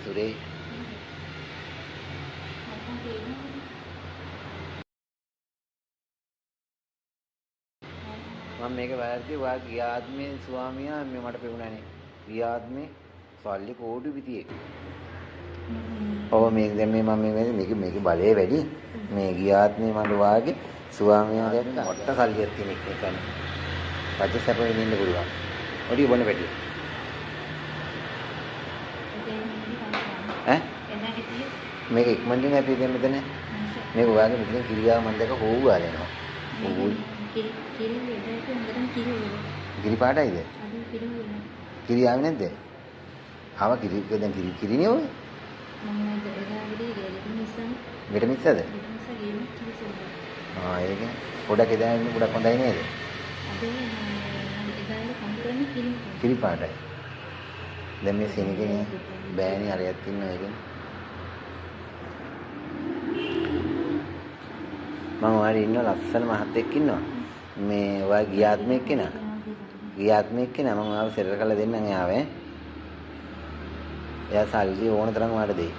සුරේ. මම මේක වැරද්දේ වා ගියාත්මේ ස්වාමියා මේ මට පෙවුණානේ. ගියාත්මේ සල්ලි කෝටි පිටියේ. ඔව් මේක දැන් මේ මම මේක බලය වැඩි. මේ ගියාත්මේ මට වාගේ ස්වාමියා දැක්ක මොට්ට සල්ලියක් තියෙන එකනේ. පජසප වෙන්න ඉන්න පුළුවන්. ඔඩි බොන්න පැටිය. ඈ? මේක ඉක්මනට නැති දෙන්න මෙතන. මේක ඔයාගේ මෙතන කිරියාව මම දැක හොව්වා දෙනවා. ඕයි. කිරි පාටයිද? කිරි ආවේ නැද්ද? ආව කිරි දැන් කිරිනේ ඔය. මෙට මික්සද? ඒක පොඩක් එදාගෙන පොඩක් හොඳයි නේද? කිරි පාටයි. දැන් මේ සෙනගේ බෑනේ හරියක් ඉන්නවා ඒකනේ. මම වාඩි ඉන්න ලස්සන මහත්තයෙක් ඉන්නවා. මේ ඔයා ගියාත්මෙක් කෙනා. ගියාත්මෙක් කෙනා මම ආව සෙරර කරලා දෙන්නම් එයාව. එයා සල්ලි ඕන තරම් වාට දෙයි.